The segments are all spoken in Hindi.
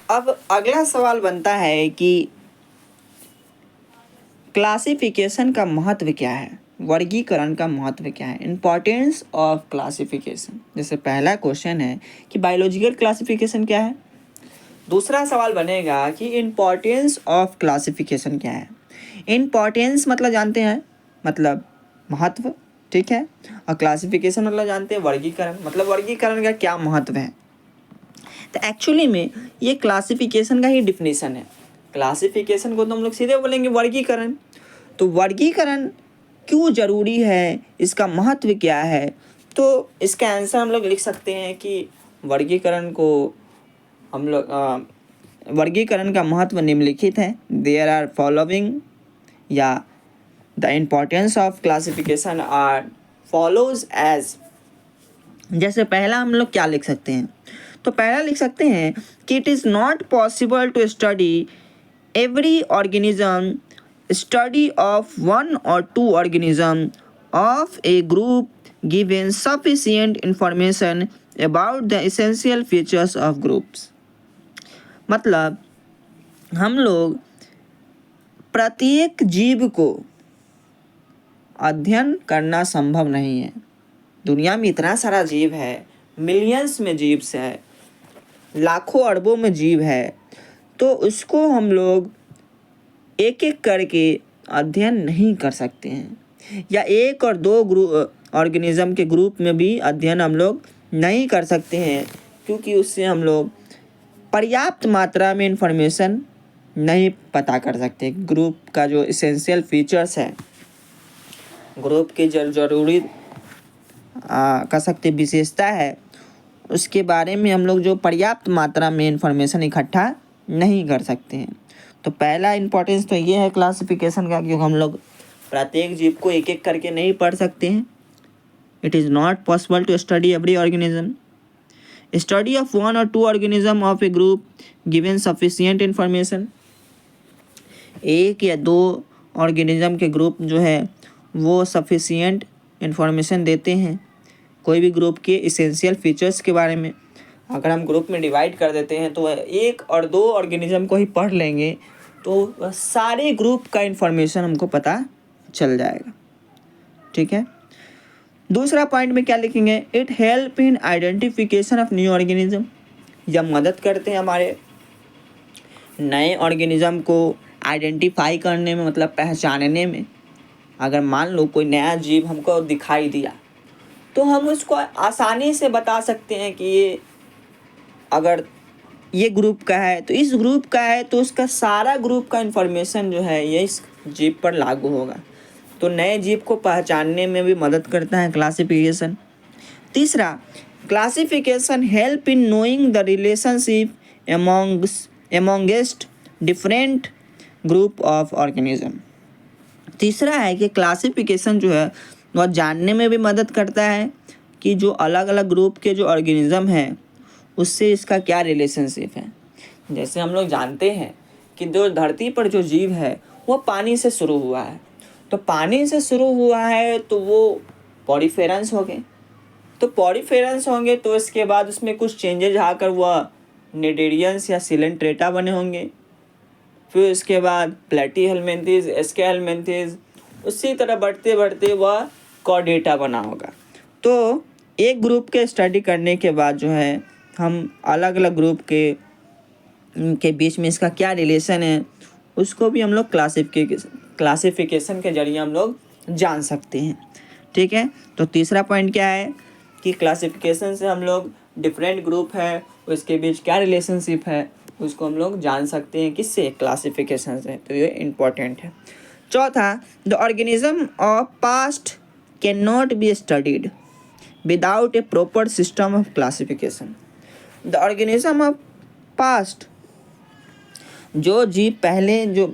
अब अगला सवाल बनता है कि क्लासिफिकेशन का महत्व क्या है, वर्गीकरण का महत्व क्या है, इम्पॉर्टेंस ऑफ क्लासिफिकेशन। जैसे पहला क्वेश्चन है कि बायोलॉजिकल क्लासिफिकेशन क्या है, दूसरा सवाल बनेगा कि इम्पॉर्टेंस ऑफ क्लासिफिकेशन क्या है। इम्पॉर्टेंस मतलब जानते हैं, मतलब महत्व, ठीक है, और क्लासिफिकेशन मतलब जानते हैं वर्गीकरण, मतलब वर्गीकरण का क्या महत्व है। तो एक्चुअली में ये क्लासिफिकेशन का ही डिफिनेशन है। क्लासिफिकेशन को तो हम लोग सीधे बोलेंगे वर्गीकरण। तो वर्गीकरण क्यों ज़रूरी है, इसका महत्व क्या है, तो इसका आंसर हम लोग लिख सकते हैं कि वर्गीकरण को हम लोग वर्गीकरण का महत्व निम्नलिखित है। देयर आर फॉलोइंग, या the importance of classification are follows as. जैसे पहला हम लोग क्या लिख सकते हैं, तो पहला लिख सकते हैं कि it is not possible to study every organism, study of one or two organism of a group given sufficient information about the essential features of groups. मतलब हम लोग प्रत्येक जीव को अध्ययन करना संभव नहीं है। दुनिया में इतना सारा जीव है, मिलियंस में जीव है, लाखों अरबों में जीव है, तो उसको हम लोग एक एक करके अध्ययन नहीं कर सकते हैं, या एक और दो ऑर्गेनिज्म के ग्रुप में भी अध्ययन हम लोग नहीं कर सकते हैं, क्योंकि उससे हम लोग पर्याप्त मात्रा में इंफॉर्मेशन नहीं पता कर सकते। ग्रुप का जो एसेंशियल फीचर्स है, ग्रुप की ज़रूरी कह सकते विशेषता है, उसके बारे में हम लोग जो पर्याप्त मात्रा में इंफॉर्मेशन इकट्ठा नहीं कर सकते हैं। तो पहला इम्पोर्टेंस तो ये है क्लासिफिकेशन का, क्योंकि हम लोग प्रत्येक जीव को एक एक करके नहीं पढ़ सकते हैं। It is not possible to study every organism, study of one or two organism of a group given sufficient information. एक या दो ऑर्गेनिज्म के ग्रुप जो है वो सफिशिएंट इंफॉर्मेशन देते हैं कोई भी ग्रुप के इसेंशियल फीचर्स के बारे में। अगर हम ग्रुप में डिवाइड कर देते हैं तो एक और दो ऑर्गेनिज्म को ही पढ़ लेंगे तो सारे ग्रुप का इंफॉर्मेशन हमको पता चल जाएगा, ठीक है। दूसरा पॉइंट में क्या लिखेंगे, it help in identification of new organism. जब मदद करते हैं हमारे नए ऑर्गेनिज्म को आइडेंटिफाई करने में, मतलब पहचानने में। अगर मान लो कोई नया जीव हमको दिखाई दिया तो हम उसको आसानी से बता सकते हैं कि ये अगर ये ग्रुप का है तो इस ग्रुप का है, तो उसका सारा ग्रुप का इन्फॉर्मेशन जो है ये इस जीव पर लागू होगा। तो नए जीव को पहचानने में भी मदद करता है क्लासिफिकेशन। तीसरा, classification help in knowing the relationship amongst different group of organism. तीसरा है कि क्लासिफिकेशन जो है वह जानने में भी मदद करता है कि जो अलग अलग ग्रुप के जो ऑर्गेनिज्म हैं उससे इसका क्या रिलेशनशिप है। जैसे हम लोग जानते हैं कि जो धरती पर जो जीव है वो पानी से शुरू हुआ है, तो पानी से शुरू हुआ है तो वो पॉरीफेरेंस हो गए, तो पॉरीफेरेंस होंगे तो इसके बाद उसमें कुछ चेंजेज आकर वह निडेरियंस या सिलेंट्रेटा बने होंगे। फिर इसके बाद प्लेटीहेल्मिन्थेस, एस्केहेल्मिन्थेस, उसी तरह बढ़ते बढ़ते वह कॉर्डेटा बना होगा। तो एक ग्रुप के स्टडी करने के बाद जो है हम अलग अलग ग्रुप के बीच में इसका क्या रिलेशन है उसको भी हम लोग क्लासिफिकेशन के जरिए हम लोग जान सकते हैं, ठीक है। तो तीसरा पॉइंट क्या है कि क्लासिफिकेशन से हम लोग डिफरेंट ग्रुप है उसके बीच क्या रिलेशनशिप है उसको हम लोग जान सकते हैं, किससे, क्लासिफिकेशन से। तो ये इम्पोर्टेंट है। चौथा, the organism of past can not be studied without A proper system of classification. The organism of past, जो जीव पहले जो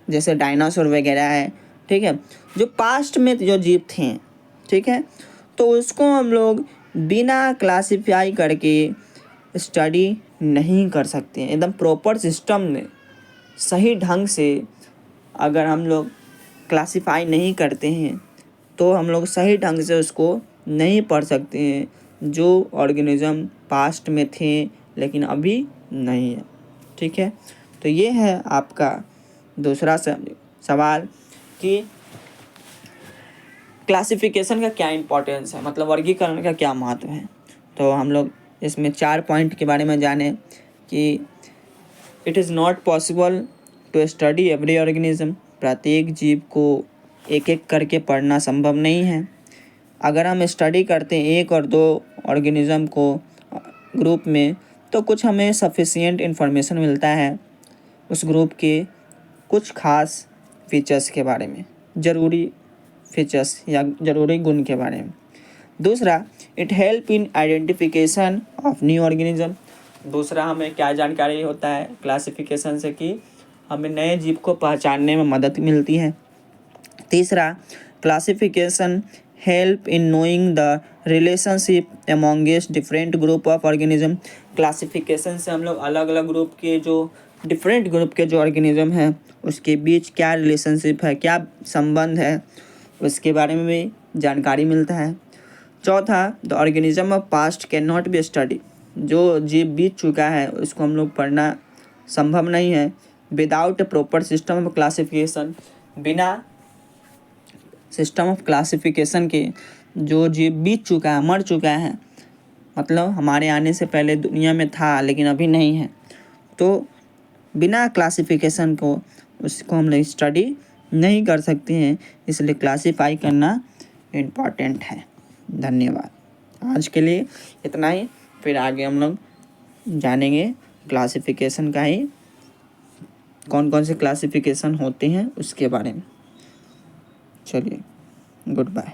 जैसे डायनासोर वगैरह है, ठीक है, जो पास्ट में जो जीव थे, ठीक है, तो उसको हम लोग बिना क्लासिफाई करके स्टडी नहीं कर सकते हैं। एकदम प्रॉपर सिस्टम में सही ढंग से अगर हम लोग क्लासिफाई नहीं करते हैं तो हम लोग सही ढंग से उसको नहीं पढ़ सकते हैं जो ऑर्गेनिज्म पास्ट में थे लेकिन अभी नहीं है। ठीक है, तो ये है आपका दूसरा सवाल कि क्लासिफिकेशन का क्या इम्पोर्टेंस है, मतलब वर्गीकरण का क्या महत्व है। तो हम लोग इसमें 4 पॉइंट के बारे में जाने कि it is not possible to study every organism, प्रत्येक जीव को एक एक करके पढ़ना संभव नहीं है। अगर हम स्टडी करते हैं 1 और 2 ऑर्गेनिज्म को ग्रुप में, तो कुछ हमें सफिशिएंट इन्फॉर्मेशन मिलता है उस ग्रुप के कुछ खास फीचर्स के बारे में, ज़रूरी फीचर्स या ज़रूरी गुण के बारे में। दूसरा, it help in identification of new organism. दूसरा, हमें क्या जानकारी होता है क्लासिफिकेशन से कि हमें नए जीव को पहचानने में मदद मिलती है। तीसरा, classification help in knowing the relationship amongst different group of organism. Classification से हम लोग अलग अलग ग्रुप के जो डिफरेंट ग्रुप के जो ऑर्गेनिज्म हैं उसके बीच क्या रिलेशनशिप है, क्या संबंध है, उसके बारे में भी जानकारी मिलता है। चौथा, the organism of past can not be study. जो जीव बीत चुका है उसको हम लोग पढ़ना संभव नहीं है without A proper system of classification. बिना सिस्टम ऑफ क्लासिफिकेशन के जो जीव बीत चुका है, मर चुका है, मतलब हमारे आने से पहले दुनिया में था लेकिन अभी नहीं है, तो बिना क्लासिफिकेशन को उसको हम लोग स्टडी नहीं कर सकते हैं, इसलिए क्लासीफाई करना इम्पॉर्टेंट है। धन्यवाद। आज के लिए इतना ही, फिर आगे हम लोग जानेंगे क्लासिफिकेशन का ही, कौन कौन से क्लासिफिकेशन होते हैं उसके बारे में। चलिए, गुड बाय।